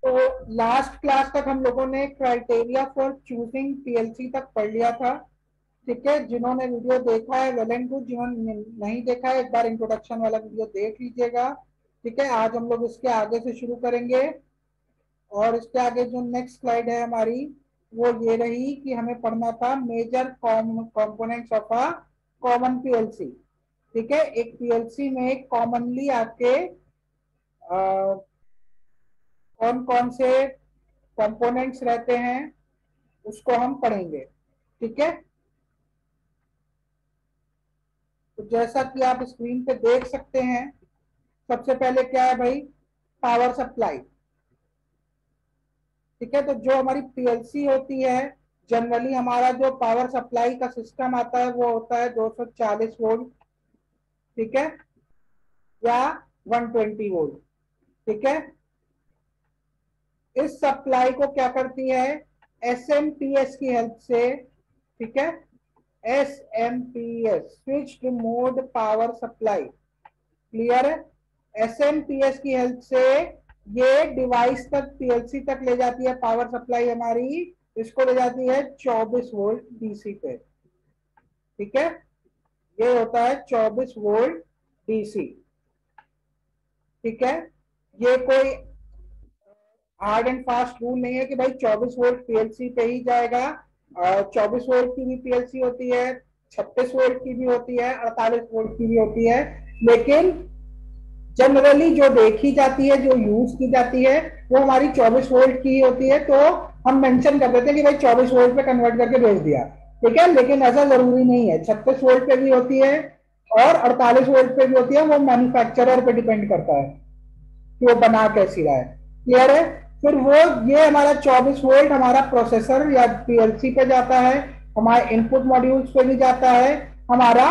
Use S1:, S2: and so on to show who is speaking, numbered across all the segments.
S1: तो last class तक हम लोगों ने क्राइटेरिया फॉर चूजिंग पीएलसी तक पढ़ लिया था। ठीक है, जिन्होंने वीडियो देखा है वेल एंड गुड, जिन्होंने नहीं देखा है एक बार इंट्रोडक्शन वाला वीडियो देख लीजिएगा। ठीक है, आज हम लोग इसके आगे से शुरू करेंगे और इसके आगे जो नेक्स्ट स्लाइड है हमारी वो ये रही कि हमें पढ़ना था major components of a common PLC. ठीक है, एक पीएलसी में कॉमनली आपके कौन कौन से कंपोनेंट्स रहते हैं उसको हम पढ़ेंगे। ठीक है, तो जैसा कि आप स्क्रीन पे देख सकते हैं, सबसे पहले क्या है भाई, पावर सप्लाई। ठीक है, तो जो हमारी पीएलसी होती है, जनरली हमारा जो पावर सप्लाई का सिस्टम आता है वो होता है 240 वोल्ट। ठीक है, या 120 वोल्ट। ठीक है, इस सप्लाई को क्या करती है, एसएमपीएस की हेल्प से। ठीक है, SMPS switched mode power supply, clear है। एसएमपीएस की हेल्प से ये डिवाइस तक, पीएलसी तक ले जाती है पावर सप्लाई हमारी, इसको ले जाती है 24 वोल्ट डीसी पे। ठीक है, ये होता है 24 वोल्ट डीसी। ठीक है, ये कोई हार्ड एंड फास्ट रूल नहीं है कि भाई 24 वोल्ट पीएलसी पे ही जाएगा। 24 वोल्ट की भी पीएलसी होती है, 36 वोल्ट की भी होती है, 48 वोल्ट की भी होती है, लेकिन जनरली जो देखी जाती है, जो यूज की जाती है, वो हमारी 24 वोल्ट की होती है। तो हम मेंशन कर देते हैं कि भाई 24 वोल्ट पे कन्वर्ट करके भेज दिया। ठीक है, लेकिन ऐसा जरूरी नहीं है, 36 वोल्ट पे भी होती है और 48 वोल्ट पे भी होती है। वो मैन्युफैक्चरर पे डिपेंड करता है कि वो बना कैसी रहा है। क्लियर है। फिर वो ये हमारा 24 वोल्ट हमारा प्रोसेसर या पीएलसी पे जाता है, हमारे इनपुट मॉड्यूल्स पे भी जाता है, हमारा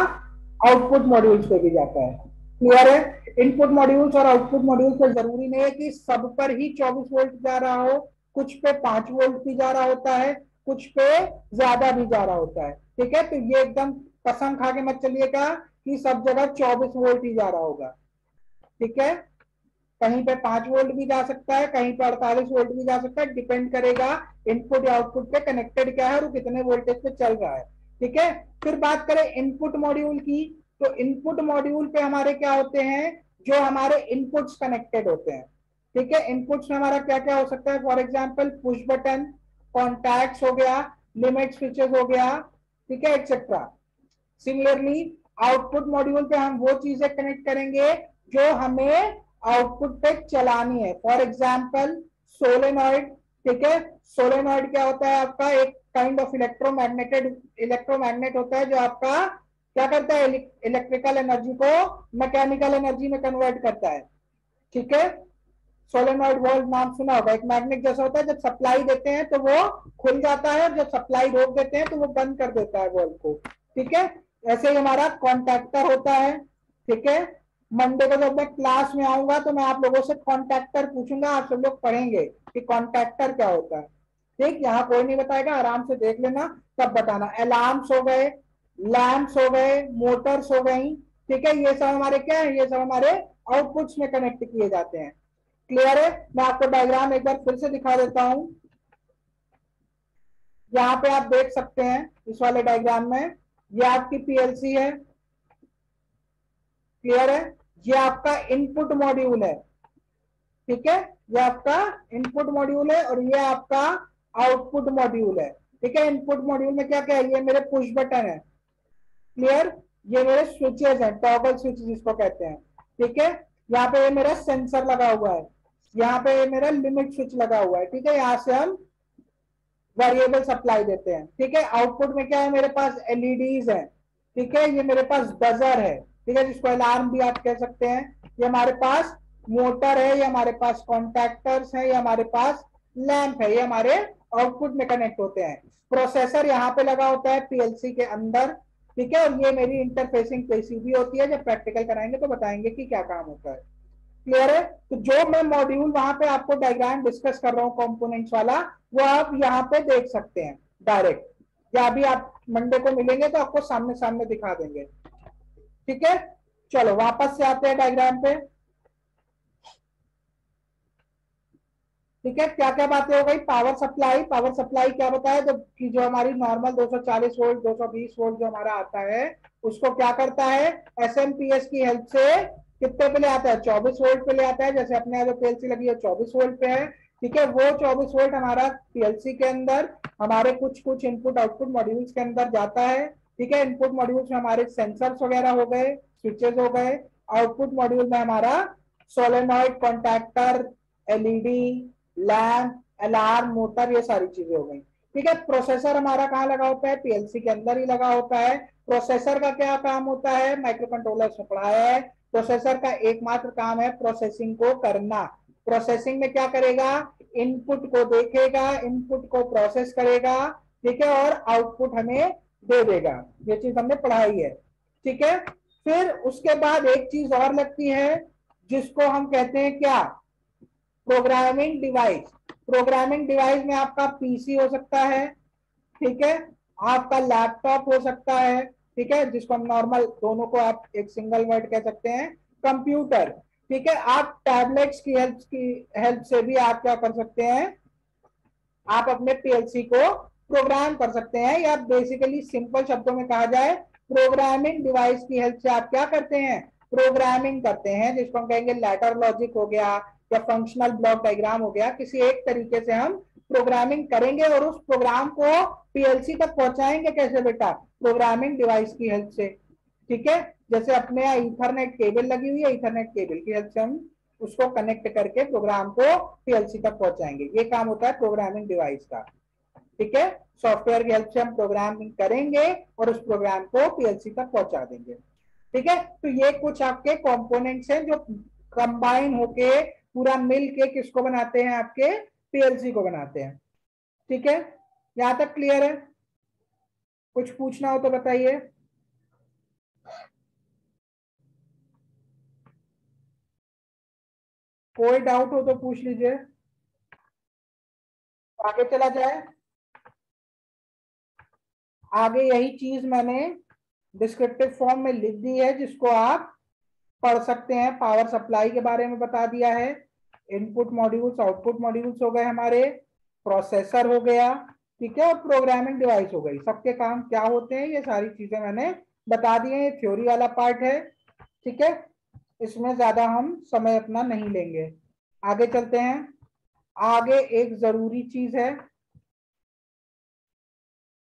S1: आउटपुट मॉड्यूल्स पे भी जाता है। क्लियर है। इनपुट मॉड्यूल्स और आउटपुट मॉड्यूल्स पे जरूरी नहीं है कि सब पर ही 24 वोल्ट जा रहा हो, कुछ पे 5 वोल्ट भी जा रहा होता है, कुछ पे ज्यादा भी जा रहा होता है। ठीक है, तो ये एकदम कसम खा के मत चलिएगा कि सब जगह 24 वोल्ट ही जा रहा होगा। ठीक है, कहीं पे 5 वोल्ट भी जा सकता है, कहीं पे 48 वोल्ट भी जा सकता है, डिपेंड करेगा इनपुट या आउटपुट पे कनेक्टेड क्या है और कितने वोल्टेज पे चल रहा है। ठीक है, फिर बात करें इनपुट मॉड्यूल की, तो इनपुट मॉड्यूल पे हमारे क्या होते हैं, जो हमारे इनपुट्स कनेक्टेड होते हैं। ठीक है, इनपुट्स में हमारा क्या क्या हो सकता है, for example push button, contacts हो गया, लिमिट स्विचेस हो गया, ठीक है, एक्सेट्रा। सिमिलरली आउटपुट मॉड्यूल पे हम वो चीजें कनेक्ट करेंगे जो हमें आउटपुट पे चलानी है, फॉर एग्जाम्पल सोलेनॉइड। ठीक है, सोलेनॉइड क्या होता है, आपका एक काइंड ऑफ इलेक्ट्रोमैग्नेट होता है जो आपका क्या करता है, इलेक्ट्रिकल एनर्जी को मैकेनिकल एनर्जी में कन्वर्ट करता है। ठीक है, सोलेनॉइड वॉल्व नाम सुना होगा, एक मैग्नेट जैसा होता है, जब सप्लाई देते हैं तो वो खुल जाता है और जब सप्लाई रोक देते हैं तो वो बंद कर देता है वॉल्व को। ठीक है, ऐसे ही हमारा कॉन्टैक्टर होता है। ठीक है, मंडे को जब मैं क्लास में आऊंगा तो मैं आप लोगों से कॉन्टैक्टर पूछूंगा, आप सब लोग पढ़ेंगे कि कॉन्टैक्टर क्या होता है। ठीक, यहाँ कोई नहीं बताएगा, आराम से देख लेना तब बताना। अलार्म्स हो गए, लैंप्स हो गए, मोटर्स हो गई। ठीक है, ये सब हमारे क्या है, ये सब हमारे आउटपुट्स में कनेक्ट किए जाते हैं। क्लियर है। मैं आपको डायग्राम एक बार फिर से दिखा देता हूं, यहाँ पे आप देख सकते हैं इस वाले डायग्राम में, ये आपकी पीएलसी है। क्लियर है, ये आपका इनपुट मॉड्यूल है। ठीक है, ये आपका इनपुट मॉड्यूल है और ये आपका आउटपुट मॉड्यूल है। ठीक है, इनपुट मॉड्यूल में क्या क्या है, ये मेरे पुश बटन है। क्लियर, ये मेरे स्विचेस हैं, टॉगल स्विच जिसको कहते हैं। ठीक है, यहाँ पे ये मेरा सेंसर लगा हुआ है, यहाँ पे मेरा लिमिट स्विच लगा हुआ है। ठीक है, यहाँ से हम वेरिएबल सप्लाई देते हैं। ठीक है, आउटपुट में क्या है, मेरे पास एलईडीज है। ठीक है, ये मेरे पास बजर है। ठीक है, जिसको अलार्म भी आप कह सकते हैं। ये हमारे पास मोटर है, ये हमारे पास कॉन्टैक्टर्स है, ये हमारे पास लैंप है, ये हमारे आउटपुट में कनेक्ट होते हैं। प्रोसेसर यहाँ पे लगा होता है पीएलसी के अंदर। ठीक है, और ये मेरी इंटरफेसिंग पीसीबी होती है, जब प्रैक्टिकल कराएंगे तो बताएंगे कि क्या काम होता है। क्लियर है, तो जो मैं मॉड्यूल वहां पे आपको डायग्राम डिस्कस कर रहा हूँ कंपोनेंट्स वाला, वो आप यहाँ पे देख सकते हैं डायरेक्ट, या अभी आप मंडे को मिलेंगे तो आपको सामने सामने दिखा देंगे। ठीक है, चलो वापस से आते हैं डायग्राम पे। ठीक है, क्या क्या बातें हो गई? पावर सप्लाई, पावर सप्लाई क्या बताया? तो कि जो हमारी नॉर्मल 240 वोल्ट 220 वोल्ट जो हमारा आता है उसको क्या करता है, एसएमपीएस की हेल्प से कितने पे ले आता है? 24 वोल्ट पे ले आता है। जैसे अपने यहाँ जो पीएलसी लगी है 24 वोल्ट पे है। ठीक है, वो 24 वोल्ट हमारा पीएलसी के अंदर हमारे कुछ कुछ इनपुट आउटपुट मॉड्यूल्स के अंदर जाता है। ठीक है, इनपुट मॉड्यूल्स में हमारे सेंसर्स वगैरह हो गए, स्विचेस हो गए। आउटपुट मॉड्यूल में हमारा solenoid, contactor, LED, lamp, alarm, motor, ये सारी चीजें हो गई। ठीक है, प्रोसेसर हमारा कहाँ लगा होता है? पीएलसी के अंदर ही लगा होता है। प्रोसेसर का क्या काम होता है? माइक्रो कंट्रोलर से पढ़ाया है। प्रोसेसर का एकमात्र काम है प्रोसेसिंग को करना। प्रोसेसिंग में क्या करेगा? इनपुट को देखेगा, इनपुट को प्रोसेस करेगा। ठीक है, और आउटपुट हमें दे देगा। ये चीज हमने पढ़ाई है। ठीक है, फिर उसके बाद एक चीज और लगती है जिसको हम कहते हैं क्या? Programming device. प्रोग्रामिंग डिवाइस में आपका पीसी हो सकता है, ठीक है, आपका लैपटॉप हो सकता है, ठीक है, जिसको हम नॉर्मल दोनों को आप एक सिंगल वर्ड कह सकते हैं, कंप्यूटर। ठीक है, आप टैबलेट्स की हेल्प से भी आप क्या कर सकते हैं? आप अपने पीएलसी को प्रोग्राम कर सकते हैं, या बेसिकली सिंपल शब्दों में कहा जाए, प्रोग्रामिंग डिवाइस की हेल्प से आप क्या करते हैं? प्रोग्रामिंग करते हैं, जिसको हम कहेंगे लैडर लॉजिक हो गया या फंक्शनल ब्लॉक डायग्राम हो गया। किसी एक तरीके से हम प्रोग्रामिंग करेंगे और उस प्रोग्राम को पीएलसी तक पहुंचाएंगे कैसे बेटा? प्रोग्रामिंग डिवाइस की हेल्प से। ठीक है, जैसे अपने यहाँ ईथरनेट केबल लगी हुई है, ईथरनेट केबल की हेल्प से हम उसको कनेक्ट करके प्रोग्राम को पीएलसी तक पहुंचाएंगे। ये काम होता है प्रोग्रामिंग डिवाइस का। ठीक है, सॉफ्टवेयर की हेल्प से हम प्रोग्रामिंग करेंगे और उस प्रोग्राम को पीएलसी तक पहुंचा देंगे। ठीक है, तो ये कुछ आपके कंपोनेंट्स हैं जो कंबाइन होके पूरा मिल के किसको बनाते हैं? आपके पीएलसी को बनाते हैं। ठीक है, यहां तक क्लियर है? कुछ पूछना हो तो बताइए। कोई डाउट हो तो पूछ लीजिए, आगे चला जाए। आगे यही चीज मैंने डिस्क्रिप्टिव फॉर्म में लिख दी है, जिसको आप पढ़ सकते हैं। पावर सप्लाई के बारे में बता दिया है, इनपुट मॉड्यूल्स आउटपुट मॉड्यूल्स हो गए हमारे, प्रोसेसर हो गया, ठीक है, और प्रोग्रामिंग डिवाइस हो गई। सबके काम क्या होते हैं ये सारी चीजें मैंने बता दी हैं। ये थ्योरी वाला पार्ट है। ठीक है, इसमें ज्यादा हम समय अपना नहीं लेंगे, आगे चलते हैं। आगे एक जरूरी चीज है,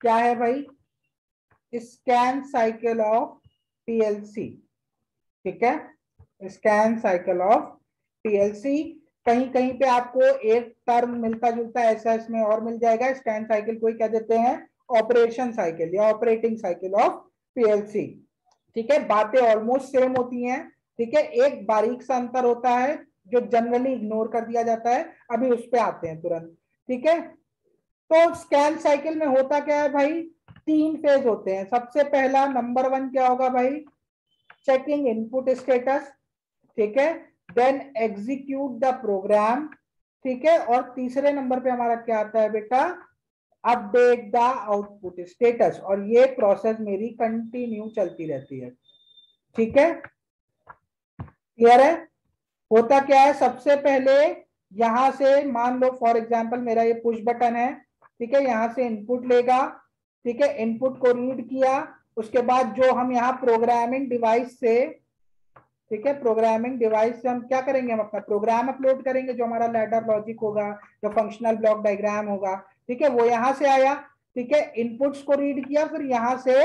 S1: क्या है भाई? Scan cycle of PLC. ठीक है, स्कैन साइकिल ऑफ पीएलसी। कहीं कहीं पे आपको एक टर्म मिलता जुलता ऐसा इसमें और मिल जाएगा। स्कैन साइकिल को ही कह देते हैं ऑपरेशन साइकिल या ऑपरेटिंग साइकिल ऑफ पीएलसी। ठीक है, बातें ऑलमोस्ट सेम होती हैं। ठीक है, एक बारीक सा अंतर होता है जो जनरली इग्नोर कर दिया जाता है, अभी उस पर आते हैं तुरंत। ठीक है, तो स्कैन साइकिल में होता क्या है भाई? 3 फेज होते हैं। सबसे पहला नंबर 1 क्या होगा भाई? Checking input status. ठीक है, देन एग्जीक्यूट द प्रोग्राम। ठीक है, और तीसरे नंबर पे हमारा क्या आता है बेटा? Update the output status. और ये प्रोसेस मेरी कंटिन्यू चलती रहती है। ठीक है, क्लियर है? होता क्या है, सबसे पहले यहां से मान लो फॉर एग्जांपल मेरा ये पुश बटन है। ठीक है, यहां से इनपुट लेगा। ठीक है, इनपुट को रीड किया, उसके बाद जो हम यहाँ प्रोग्रामिंग डिवाइस से, ठीक है, प्रोग्रामिंग डिवाइस से हम क्या करेंगे? हम अपना प्रोग्राम अपलोड करेंगे, जो हमारा लैडर लॉजिक होगा, जो फंक्शनल ब्लॉक डायग्राम होगा। ठीक है, वो यहां से आया। ठीक है, इनपुट्स को रीड किया, फिर यहां से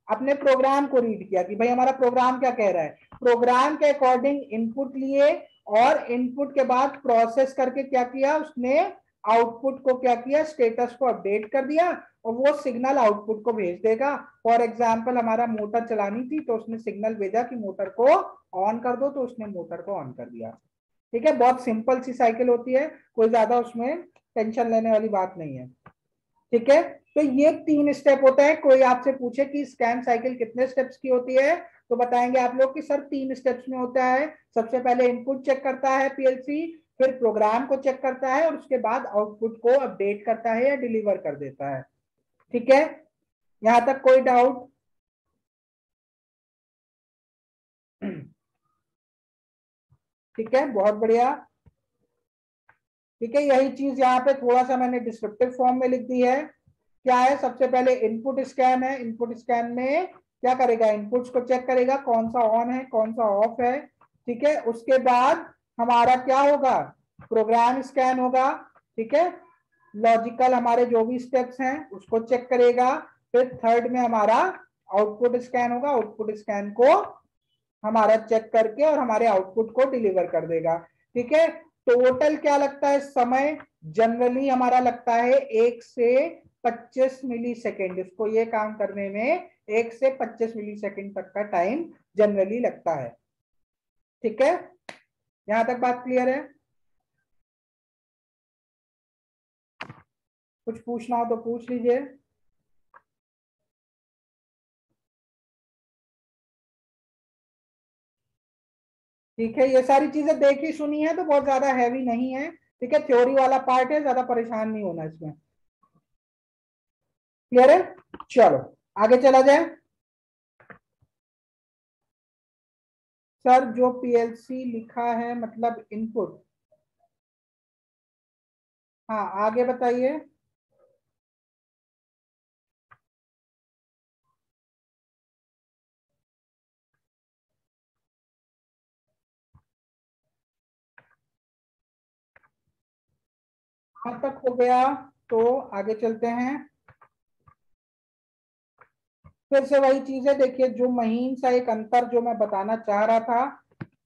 S1: अपने प्रोग्राम को रीड किया कि भाई हमारा प्रोग्राम क्या कह रहा है। प्रोग्राम के अकॉर्डिंग इनपुट लिए, और इनपुट के बाद प्रोसेस करके क्या किया उसने? आउटपुट को क्या किया? स्टेटस को अपडेट कर दिया, और वो सिग्नल आउटपुट को भेज देगा। फॉर एग्जाम्पल हमारा मोटर चलानी थी तो उसने सिग्नल भेजा कि मोटर को ऑन कर दो, तो उसने मोटर को ऑन कर दिया। ठीक है, बहुत सिंपल सी साइकिल होती है, कोई ज्यादा उसमें टेंशन लेने वाली बात नहीं है। ठीक है, तो ये 3 स्टेप होता है। कोई आपसे पूछे कि स्कैन साइकिल कितने स्टेप्स की होती है, तो बताएंगे आप लोग कि सर 3 स्टेप्स में होता है। सबसे पहले इनपुट चेक करता है पीएलसी, फिर प्रोग्राम को चेक करता है, और उसके बाद आउटपुट को अपडेट करता है या डिलीवर कर देता है। ठीक है, यहां तक कोई डाउट? ठीक है, बहुत बढ़िया। ठीक है, यही चीज यहाँ पे थोड़ा सा मैंने डिस्क्रिप्टिव फॉर्म में लिख दी है। क्या है, सबसे पहले इनपुट स्कैन है। इनपुट स्कैन में क्या करेगा, इनपुट्स को चेक करेगा कौन सा ऑन है कौन सा ऑफ है। ठीक है, उसके बाद हमारा क्या होगा, प्रोग्राम स्कैन होगा। ठीक है, लॉजिकल हमारे जो भी स्टेप्स हैं उसको चेक करेगा। फिर थर्ड में हमारा आउटपुट स्कैन होगा। आउटपुट स्कैन को हमारा चेक करके और हमारे आउटपुट को डिलीवर कर देगा। ठीक है, टोटल क्या लगता है समय, जनरली हमारा लगता है 1 से 25 मिली सेकेंड। इसको ये काम करने में 1 से 25 मिली सेकेंड तक का टाइम जनरली लगता है। ठीक है, यहां तक बात क्लियर है? कुछ पूछना हो तो पूछ लीजिए। ठीक है, ये सारी चीजें देखी सुनी है तो बहुत ज्यादा हैवी नहीं है। ठीक है, थ्योरी वाला पार्ट है, ज्यादा परेशान नहीं होना इसमें। क्लियर है? चलो आगे चला जाए। सर जो पीएलसी लिखा है मतलब इनपुट, हाँ आगे बताइए। कहाँ तक हो गया, तो आगे चलते हैं। फिर से वही चीज है, देखिए जो महीन सा एक अंतर जो मैं बताना चाह रहा था,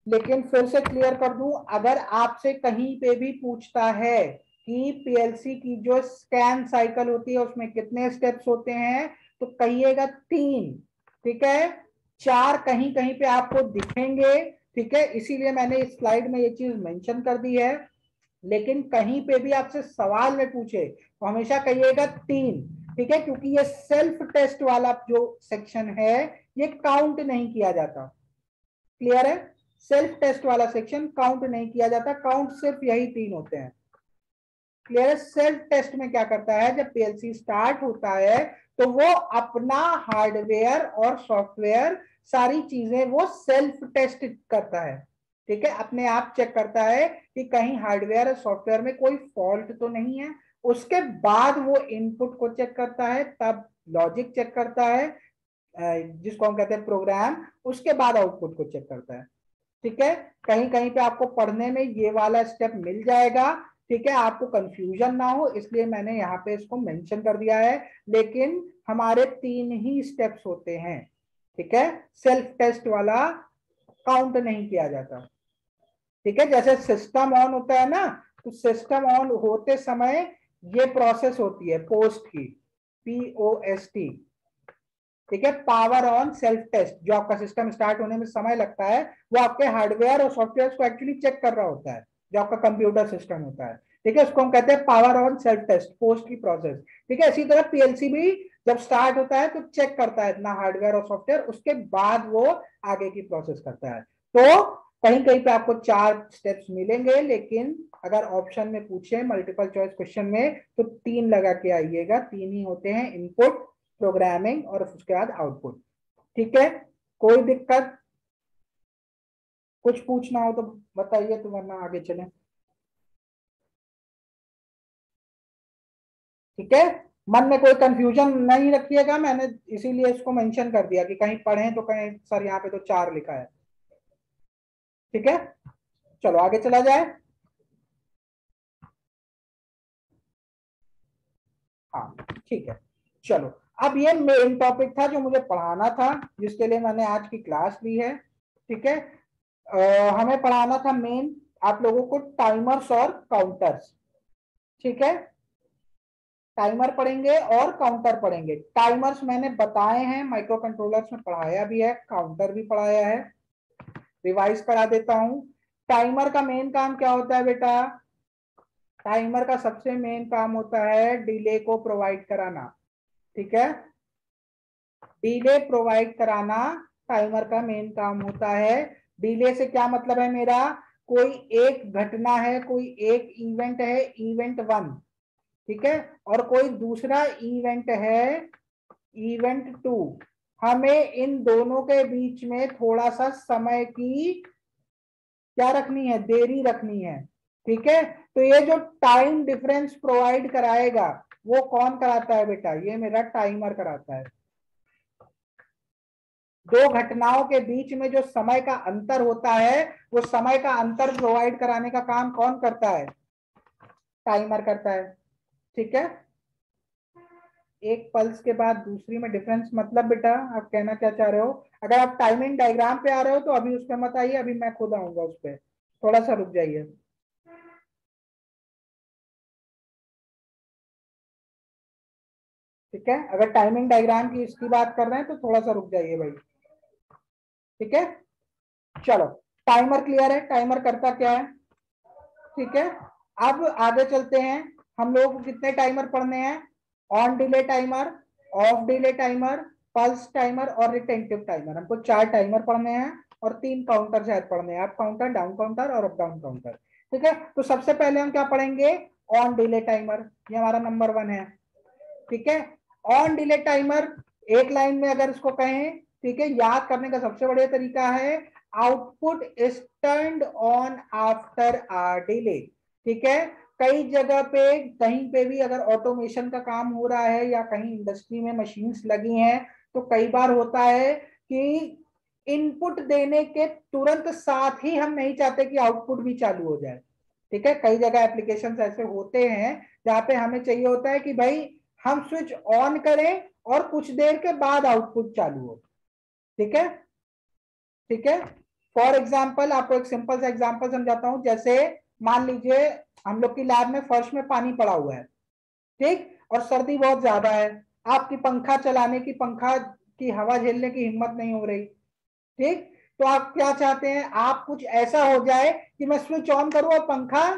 S1: लेकिन फिर से क्लियर कर दूं, अगर आपसे कहीं पे भी पूछता है कि पीएलसी की जो स्कैन साइकिल होती है उसमें कितने स्टेप्स होते हैं, तो कहिएगा 3। ठीक है, 4 कहीं कहीं पे आपको दिखेंगे। ठीक है, इसीलिए मैंने इस स्लाइड में ये चीज मेंशन कर दी है। लेकिन कहीं पे भी आपसे सवाल में पूछे तो हमेशा कहिएगा 3। ठीक है, क्योंकि ये सेल्फ टेस्ट वाला जो सेक्शन है ये काउंट नहीं किया जाता। क्लियर है? सेल्फ टेस्ट वाला सेक्शन काउंट नहीं किया जाता, काउंट सिर्फ यही 3 होते हैं। क्लियर है? सेल्फ टेस्ट में क्या करता है, जब पीएलसी स्टार्ट होता है तो वो अपना हार्डवेयर और सॉफ्टवेयर सारी चीजें वो सेल्फ टेस्ट करता है। ठीक है, अपने आप चेक करता है कि कहीं हार्डवेयर और सॉफ्टवेयर में कोई फॉल्ट तो नहीं है। उसके बाद वो इनपुट को चेक करता है, तब लॉजिक चेक करता है, जिसको हम कहते हैं प्रोग्राम, उसके बाद आउटपुट को चेक करता है। ठीक है, कहीं कहीं पे आपको पढ़ने में ये वाला स्टेप मिल जाएगा। ठीक है, आपको कंफ्यूजन ना हो इसलिए मैंने यहाँ पे इसको मेंशन कर दिया है। लेकिन हमारे 3 ही स्टेप्स होते हैं। ठीक है, सेल्फ टेस्ट वाला काउंट नहीं किया जाता। ठीक है, जैसे सिस्टम ऑन होता है ना, तो सिस्टम ऑन होते समय ये प्रोसेस होती है पोस्ट की, POST। ठीक है, पावर ऑन सेल्फ टेस्ट, जो आपका सिस्टम स्टार्ट होने में समय लगता है वो आपके हार्डवेयर और सॉफ्टवेयर को एक्चुअली चेक कर रहा होता है, जो आपका कंप्यूटर सिस्टम होता है। ठीक है, उसको हम कहते हैं power on self test, post की प्रोसेस। ठीक है, इसी तरह पीएलसी भी जब स्टार्ट होता है तो चेक करता है इतना हार्डवेयर और सॉफ्टवेयर, उसके बाद वो आगे की प्रोसेस करता है। तो कहीं कहीं पे आपको 4 स्टेप्स मिलेंगे, लेकिन अगर ऑप्शन में पूछे मल्टीपल चॉइस क्वेश्चन में तो 3 लगा के आइएगा। 3 ही होते हैं, इनपुट, प्रोग्रामिंग और उसके बाद आउटपुट। ठीक है, कोई दिक्कत, कुछ पूछना हो तो बताइए, तो वरना आगे चलें। ठीक है, मन में कोई कंफ्यूजन नहीं रखिएगा, मैंने इसीलिए इसको मेंशन कर दिया कि कहीं पढ़ें तो कहीं सर यहाँ पे तो 4 लिखा है। ठीक है, चलो आगे चला जाए। हाँ ठीक है, चलो। अब ये मेन टॉपिक था जो मुझे पढ़ाना था, जिसके लिए मैंने आज की क्लास ली है। ठीक है, हमें पढ़ाना था मेन आप लोगों को टाइमर्स और काउंटर्स। ठीक है, टाइमर पढ़ेंगे और काउंटर पढ़ेंगे। टाइमर्स मैंने बताए हैं, माइक्रो कंट्रोलर्स में पढ़ाया भी है, काउंटर भी पढ़ाया है। रिवाइज करा देता हूं। टाइमर का मेन काम क्या होता है बेटा, टाइमर का सबसे मेन काम होता है डिले को प्रोवाइड कराना। ठीक है, डिले प्रोवाइड कराना टाइमर का मेन काम होता है। डिले से क्या मतलब है मेरा, कोई एक घटना है, कोई एक इवेंट है, इवेंट 1। ठीक है, और कोई दूसरा इवेंट है, इवेंट 2। हमें इन दोनों के बीच में थोड़ा सा समय की क्या रखनी है, देरी रखनी है। ठीक है, तो ये जो टाइम डिफरेंस प्रोवाइड कराएगा वो कौन कराता है बेटा, ये मेरा टाइमर कराता है। दो घटनाओं के बीच में जो समय का अंतर होता है वो समय का अंतर प्रोवाइड कराने का काम कौन करता है, टाइमर करता है। ठीक है, एक पल्स के बाद दूसरी में डिफरेंस, मतलब बेटा आप कहना क्या चाह रहे हो, अगर आप टाइमिंग डायग्राम पे आ रहे हो तो अभी उस पर मत आइए, अभी मैं खुद आऊंगा उस पर, थोड़ा सा रुक जाइए। ठीक है, अगर टाइमिंग डायग्राम की इसकी बात कर रहे हैं तो थोड़ा सा रुक जाइए भाई। ठीक है, चलो, टाइमर क्लियर है, टाइमर करता क्या है। ठीक है, अब आगे चलते हैं। हम लोग को कितने टाइमर पढ़ने हैं, on delay timer, of delay timer, pulse timer और रिटेंटिव टाइमर। हमको 4 टाइमर पढ़ने हैं और 3 काउंटर शायद पढ़ने हैं, अप काउंटर, डाउन काउंटर और अप डाउन काउंटर। ठीक है, तो सबसे पहले हम क्या पढ़ेंगे, ऑन डिले टाइमर, ये हमारा नंबर 1 है। ठीक है, ऑन डिले टाइमर, एक लाइन में अगर इसको कहें, ठीक है, याद करने का सबसे बढ़िया तरीका है, output is turned on after a delay. ठीक है, कई जगह पे कहीं पे भी अगर ऑटोमेशन का काम हो रहा है या कहीं इंडस्ट्री में मशीन्स लगी हैं तो कई बार होता है कि इनपुट देने के तुरंत साथ ही हम नहीं चाहते कि आउटपुट भी चालू हो जाए। ठीक है, कई जगह एप्लीकेशंस ऐसे होते हैं जहां पे हमें चाहिए होता है कि भाई हम स्विच ऑन करें और कुछ देर के बाद आउटपुट चालू हो। ठीक है, ठीक है, फॉर एग्जाम्पल आपको एक सिंपल सा एग्जाम्पल समझाता हूं, जैसे मान लीजिए हम लोग की लैब में फर्श में पानी पड़ा हुआ है, ठीक, और सर्दी बहुत ज्यादा है, आपकी पंखा चलाने की, पंखा की हवा झेलने की हिम्मत नहीं हो रही। ठीक, तो आप क्या चाहते हैं, आप कुछ ऐसा हो जाए कि मैं स्विच ऑन करूं और पंखा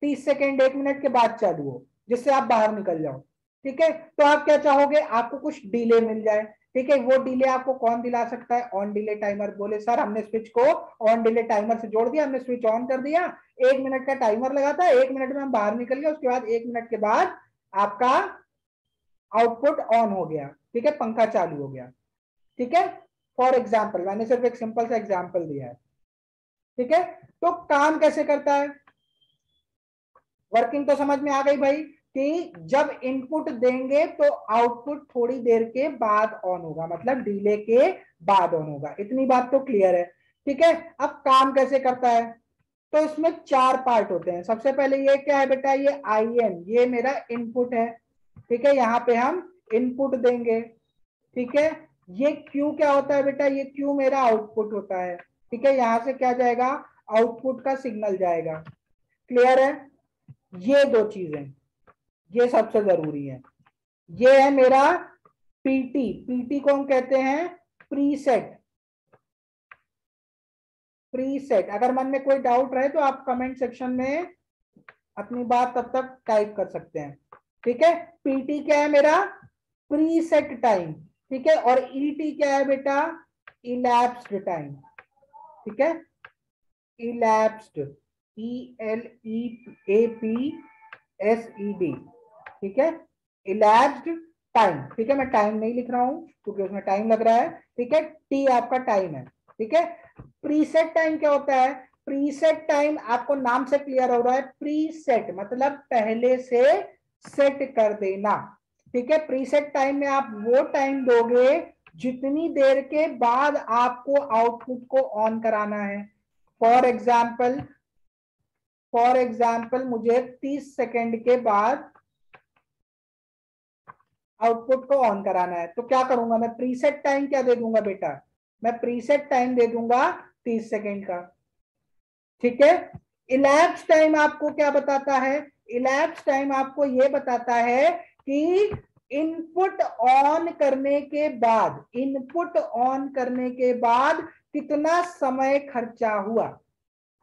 S1: 30 सेकेंड 1 मिनट के बाद चालू हो, जिससे आप बाहर निकल जाओ। ठीक है, तो आप क्या चाहोगे, आपको कुछ डिले मिल जाए। ठीक है, वो डिले आपको कौन दिला सकता है, ऑन डिले टाइमर। बोले सर हमने स्विच को ऑन डिले टाइमर से जोड़ दिया, हमने स्विच ऑन कर दिया, 1 मिनट का टाइमर लगा था, 1 मिनट में हम बाहर निकल गए, उसके बाद 1 मिनट के बाद आपका आउटपुट ऑन हो गया। ठीक है, पंखा चालू हो गया। ठीक है, फॉर एग्जाम्पल मैंने सिर्फ एक सिंपल सा एग्जाम्पल दिया है। ठीक है, तो काम कैसे करता है, वर्किंग तो समझ में आ गई भाई, कि जब इनपुट देंगे तो आउटपुट थोड़ी देर के बाद ऑन होगा, मतलब डिले के बाद ऑन होगा, इतनी बात तो क्लियर है। ठीक है, अब काम कैसे करता है, तो इसमें 4 पार्ट होते हैं। सबसे पहले ये क्या है बेटा, ये आई एन, ये मेरा इनपुट है। ठीक है, यहाँ पे हम इनपुट देंगे। ठीक है, ये क्यू क्या होता है बेटा, ये क्यू मेरा आउटपुट होता है। ठीक है, यहां से क्या जाएगा, आउटपुट का सिग्नल जाएगा। क्लियर है, ये 2 चीजें, ये सबसे जरूरी है। ये है मेरा पीटी, पीटी को हम कहते हैं प्रीसेट। प्रीसेट, अगर मन में कोई डाउट रहे तो आप कमेंट सेक्शन में अपनी बात तब तक टाइप कर सकते हैं। ठीक है, पीटी क्या है मेरा, प्रीसेट टाइम। ठीक है, और ईटी क्या है बेटा, इलैप्स्ड टाइम। ठीक है, इलैप्स्ड, ELEAPSED। ठीक है, इलैप्स्ड टाइम। ठीक है, मैं टाइम नहीं लिख रहा हूं क्योंकि उसमें टाइम लग रहा है। ठीक है, टी आपका टाइम है। ठीक है, प्रीसेट टाइम क्या होता है, प्रीसेट टाइम आपको नाम से क्लियर हो रहा है, प्रीसेट मतलब पहले से सेट कर देना। ठीक है, प्रीसेट टाइम में आप वो टाइम दोगे जितनी देर के बाद आपको आउटपुट को ऑन कराना है। फॉर एग्जाम्पल, मुझे 30 सेकेंड के बाद आउटपुट को ऑन कराना है, तो क्या करूंगा मैं, प्रीसेट टाइम क्या दे दूंगा बेटा, मैं प्रीसेट टाइम दे दूंगा 30 सेकेंड का। ठीक है, इलैप्स टाइम आपको क्या बताता है, इलैप्स टाइम आपको यह बताता है कि इनपुट ऑन करने के बाद, इनपुट ऑन करने के बाद कितना समय खर्चा हुआ।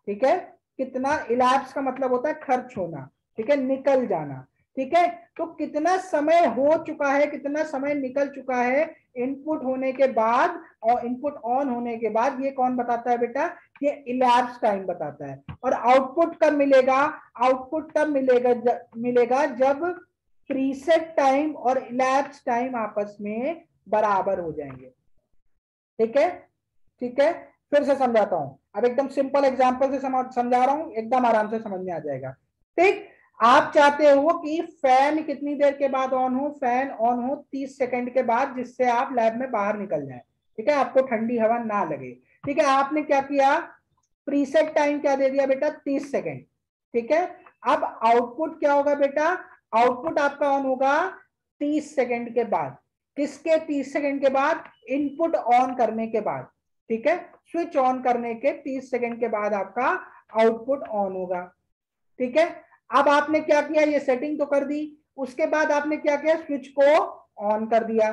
S1: ठीक है, कितना, इलैप्स का मतलब होता है खर्च होना। ठीक है, निकल जाना। ठीक है, तो कितना समय हो चुका है, कितना समय निकल चुका है इनपुट होने के बाद और इनपुट ऑन होने के बाद, ये कौन बताता है बेटा, ये इलैप्स टाइम बताता है। और आउटपुट कब मिलेगा, आउटपुट तब मिलेगा जब प्रीसेट टाइम और इलैप्स टाइम आपस में बराबर हो जाएंगे। ठीक है, ठीक है, फिर से समझाता हूं। अब एकदम सिंपल एग्जांपल से समझा रहा हूं, एकदम आराम से समझ में आ जाएगा। ठीक, आप चाहते हो कि फैन कितनी देर के बाद ऑन हो, फैन ऑन हो 30 सेकंड के बाद, जिससे आप लैब में बाहर निकल जाए, ठीक है, आपको ठंडी हवा ना लगे। ठीक है, आपने क्या किया, प्रीसेट टाइम क्या दे दिया बेटा, 30 सेकंड। ठीक है, अब आउटपुट क्या होगा बेटा, आउटपुट आपका ऑन होगा 30 सेकंड के बाद। किसके 30 सेकंड के बाद, इनपुट ऑन करने के बाद। ठीक है, स्विच ऑन करने के 30 सेकंड के बाद आपका आउटपुट ऑन होगा। ठीक है, अब आपने क्या किया, ये सेटिंग तो कर दी, उसके बाद आपने क्या किया, स्विच को ऑन कर दिया।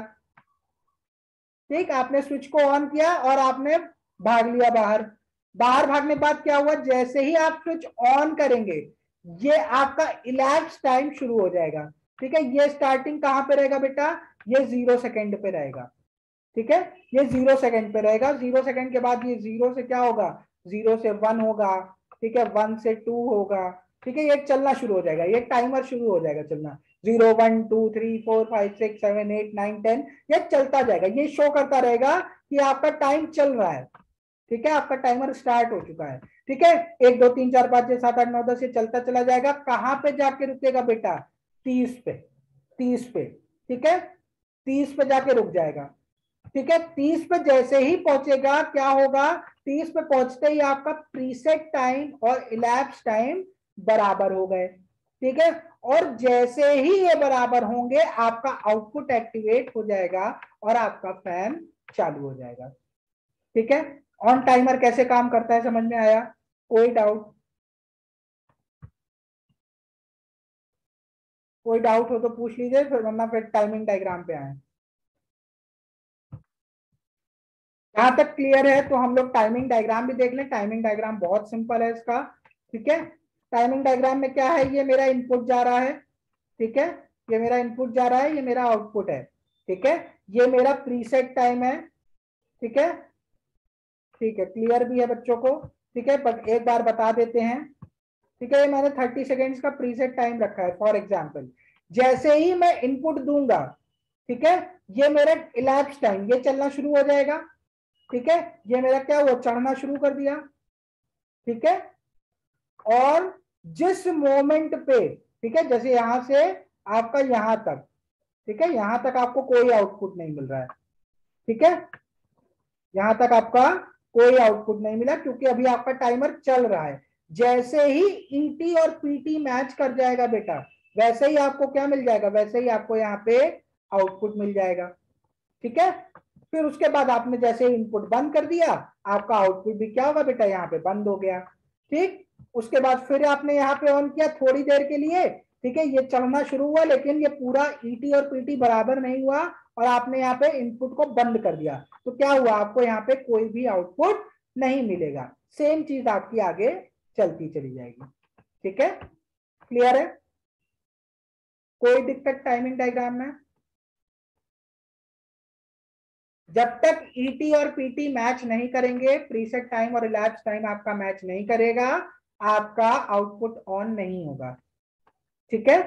S1: ठीक, आपने स्विच को ऑन किया और आपने भाग लिया बाहर। बाहर भागने के बाद क्या हुआ, जैसे ही आप स्विच ऑन करेंगे ये आपका इलैप्स टाइम शुरू हो जाएगा। ठीक है, ये स्टार्टिंग कहां पे रहेगा बेटा, ये 0 सेकंड पे रहेगा। ठीक है, ये 0 सेकंड पे रहेगा। 0 सेकंड के बाद ये 0 से क्या होगा, 0 से 1 होगा। ठीक है, 1 से 2 होगा। ठीक है, ये चलना शुरू हो जाएगा, ये टाइमर शुरू हो जाएगा चलना। 0 1 2 3 4 5 6 7 8 9 10, ये चलता जाएगा, ये शो करता रहेगा कि आपका टाइम चल रहा है। ठीक है, आपका टाइमर स्टार्ट हो चुका है। ठीक है, 1 2 3 4 5 6 7 8 9 10 ये चलता चला जाएगा। कहां पे जाके रुकेगा बेटा, 30 पे, 30 पे। ठीक है, 30 पे जाके रुक जाएगा। ठीक है, 30 पे जैसे ही पहुंचेगा क्या होगा, 30 पे पहुंचते ही आपका प्रीसेट टाइम और इलैप्स टाइम बराबर हो गए। ठीक है, और जैसे ही ये बराबर होंगे आपका आउटपुट एक्टिवेट हो जाएगा और आपका फैन चालू हो जाएगा। ठीक है, ऑन टाइमर कैसे काम करता है समझ में आया, कोई डाउट, कोई डाउट हो तो पूछ लीजिए, फिर वरना फिर टाइमिंग डायग्राम पे आए। जहां तक क्लियर है तो हम लोग टाइमिंग डायग्राम भी देख लें। टाइमिंग डायग्राम बहुत सिंपल है इसका। ठीक है, टाइमिंग डायग्राम में क्या है, ये मेरा इनपुट जा रहा है। ठीक है, ये मेरा इनपुट जा रहा है, ये मेरा आउटपुट है। ठीक है, ये मेरा प्रीसेट टाइम है। ठीक है, ठीक है, क्लियर भी है बच्चों को। ठीक है, बट एक बार बता देते हैं। ठीक है, ये मैंने 30 सेकेंड्स का प्रीसेट टाइम रखा है फॉर एग्जाम्पल। जैसे ही मैं इनपुट दूंगा, ठीक है, ये मेरा इलैप्स टाइम, ये चलना शुरू हो जाएगा। ठीक है, ये मेरा क्या हुआ, चढ़ना शुरू कर दिया। ठीक है, और जिस मोमेंट पे, ठीक है, जैसे यहां से आपका यहां तक, ठीक है, यहां तक आपको कोई आउटपुट नहीं मिल रहा है। ठीक है, यहां तक आपका कोई आउटपुट नहीं मिला क्योंकि अभी आपका टाइमर चल रहा है। जैसे ही ईटी और पीटी मैच कर जाएगा बेटा, वैसे ही आपको क्या मिल जाएगा, वैसे ही आपको यहाँ पे आउटपुट मिल जाएगा। ठीक है, फिर उसके बाद आपने जैसे इनपुट बंद कर दिया, आपका आउटपुट भी क्या होगा बेटा, यहाँ पे बंद हो गया। ठीक, उसके बाद फिर आपने यहाँ पे ऑन किया थोड़ी देर के लिए। ठीक है, ये चलना शुरू हुआ लेकिन ये पूरा ईटी और पीटी बराबर नहीं हुआ और आपने यहाँ पे इनपुट को बंद कर दिया, तो क्या हुआ, आपको यहाँ पे कोई भी आउटपुट नहीं मिलेगा। सेम चीज आपकी आगे चलती चली जाएगी। ठीक है, क्लियर है, कोई दिक्कत टाइमिंग डायग्राम में? जब तक ईटी और पीटी मैच नहीं करेंगे, प्रीसेट टाइम और इलैप्स टाइम आपका मैच नहीं करेगा, आपका आउटपुट ऑन नहीं होगा। ठीक है,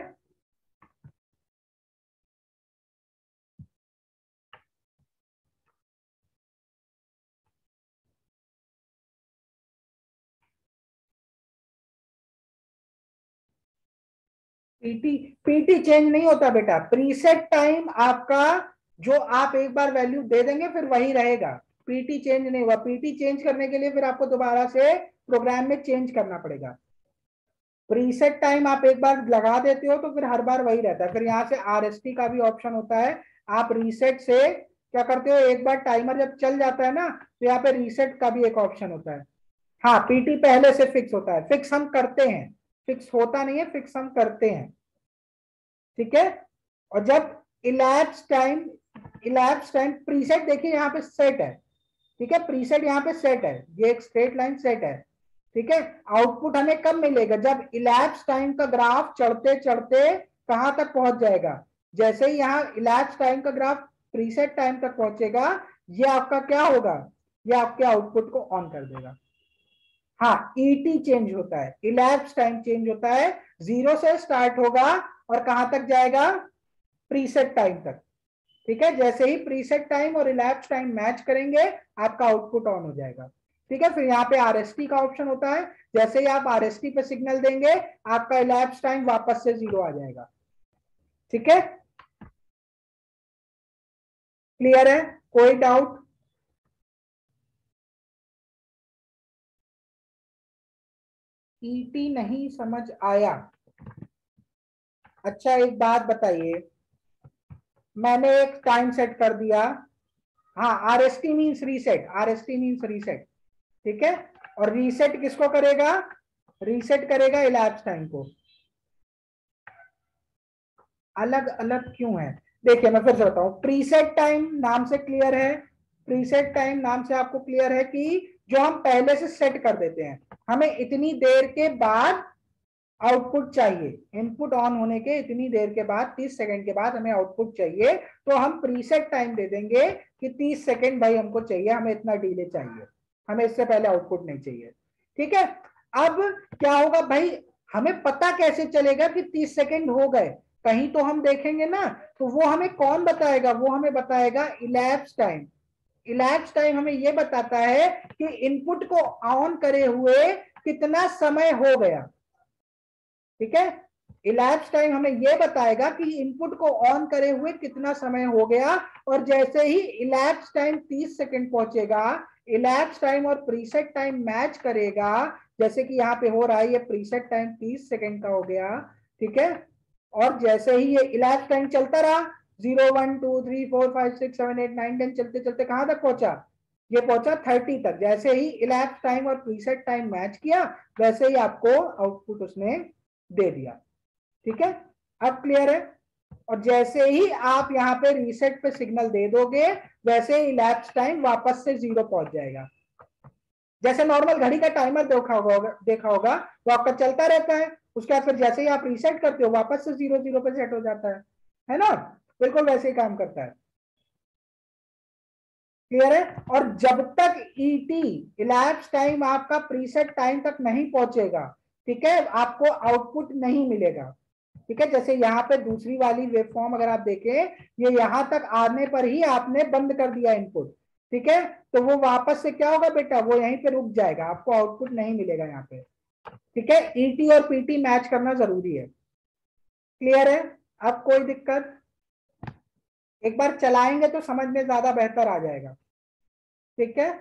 S1: पीटी पीटी चेंज नहीं होता बेटा, प्रीसेट टाइम आपका जो आप एक बार वैल्यू दे देंगे फिर वही रहेगा। पीटी चेंज नहीं हुआ, पीटी चेंज करने के लिए फिर आपको दोबारा से प्रोग्राम में चेंज करना पड़ेगा। प्रीसेट टाइम आप एक बार लगा देते हो तो फिर हर बार वही रहता है। फिर यहाँ से आरएसटी का भी ऑप्शन होता है, आप रीसेट से क्या करते हो, एक बार टाइमर जब चल जाता है ना तो यहाँ पे रीसेट का भी एक ऑप्शन होता है। हाँ, पीटी पहले से फिक्स होता है, फिक्स हम करते हैं, फिक्स होता नहीं है, फिक्स हम करते हैं। ठीक है, और जब इलैप्स टाइम प्रीसेट देखिए यहाँ पे सेट है। ठीक है, प्रीसेट यहाँ पे सेट है, ये एक स्ट्रेट लाइन सेट है। ठीक है, आउटपुट हमें कब मिलेगा, जब इलैप्स टाइम का ग्राफ चढ़ते चढ़ते कहां तक पहुंच जाएगा, जैसे ही यहाँ इलैप्स टाइम का ग्राफ प्रीसेट टाइम तक पहुंचेगा, ये आपका क्या होगा, ये आपके आउटपुट को ऑन कर देगा। हाँ, ईटी चेंज होता है, इलैप्स टाइम चेंज होता है, 0 से स्टार्ट होगा और कहां तक जाएगा, प्रीसेट टाइम तक। ठीक है, जैसे ही प्रीसेट टाइम और इलैप्स टाइम मैच करेंगे आपका आउटपुट ऑन हो जाएगा। ठीक है, फिर यहाँ पे RST का ऑप्शन होता है, जैसे ही आप RST पे सिग्नल देंगे आपका elapsed टाइम वापस से 0 आ जाएगा। ठीक है, क्लियर है, कोई डाउट? ET नहीं समझ आया? अच्छा एक बात बताइए, मैंने एक टाइम सेट कर दिया, हाँ RST means reset, RST means reset, ठीक है, और रीसेट किसको करेगा? रीसेट करेगा elapsed टाइम को। अलग अलग क्यों है? देखिए मैं फिर से बताऊं, प्रीसेट टाइम नाम से क्लियर है, प्रीसेट टाइम नाम से आपको क्लियर है कि जो हम पहले से सेट कर देते हैं, हमें इतनी देर के बाद आउटपुट चाहिए, इनपुट ऑन होने के इतनी देर के बाद 30 सेकंड के बाद हमें आउटपुट चाहिए, तो हम प्रीसेट टाइम दे देंगे कि 30 सेकंड भाई हमको चाहिए, हमें इतना डिले चाहिए, हमें इससे पहले आउटपुट नहीं चाहिए। ठीक है, अब क्या होगा भाई, हमें पता कैसे चलेगा कि 30 सेकंड हो गए? कहीं तो हम देखेंगे ना, तो वो हमें कौन बताएगा? वो हमें बताएगा इलैप्स टाइम। इलैप्स टाइम हमें यह बताता है कि इनपुट को ऑन करे हुए कितना समय हो गया। ठीक है, इलैप्स टाइम हमें यह बताएगा कि इनपुट को ऑन करे हुए कितना समय हो गया, और जैसे ही इलैप्स टाइम 30 सेकंड पहुंचेगा, इलैप्स टाइम और प्रीसेट टाइम मैच करेगा, जैसे कि यहाँ पे हो रहा है, ये प्रीसेट टाइम 30 सेकंड का हो गया। ठीक है, और जैसे ही ये इलैप्स टाइम चलता रहा, 0 1 2 3 4 5 6 7 8 9 10 चलते चलते कहां तक पहुंचा? ये पहुंचा 30 तक। जैसे ही इलैप्स टाइम और प्रीसेट टाइम मैच किया, वैसे ही आपको आउटपुट उसने दे दिया। ठीक है, अब क्लियर है? और जैसे ही आप यहाँ पे रीसेट पे सिग्नल दे दोगे, वैसे ही इलैप्स टाइम वापस से 0 पहुंच जाएगा। जैसे नॉर्मल घड़ी का टाइमर देखा होगा, वो आपका चलता रहता है, उसके बाद फिर जैसे ही आप रीसेट करते हो वापस से 0 0 पे सेट हो जाता है ना? बिल्कुल वैसे ही काम करता है। क्लियर है? और जब तक ET इलैप्स टाइम आपका प्रीसेट टाइम तक नहीं पहुंचेगा, ठीक है, आपको आउटपुट नहीं मिलेगा। ठीक है, जैसे यहाँ पे दूसरी वाली वेव फॉर्म अगर आप देखें, ये यहां तक आने पर ही आपने बंद कर दिया इनपुट। ठीक है, तो वो वापस से क्या होगा बेटा, वो यहीं पे रुक जाएगा, आपको आउटपुट नहीं मिलेगा यहाँ पे। ठीक है, ET और PT मैच करना जरूरी है। क्लियर है? अब कोई दिक्कत? एक बार चलाएंगे तो समझ में ज्यादा बेहतर आ जाएगा। ठीक है,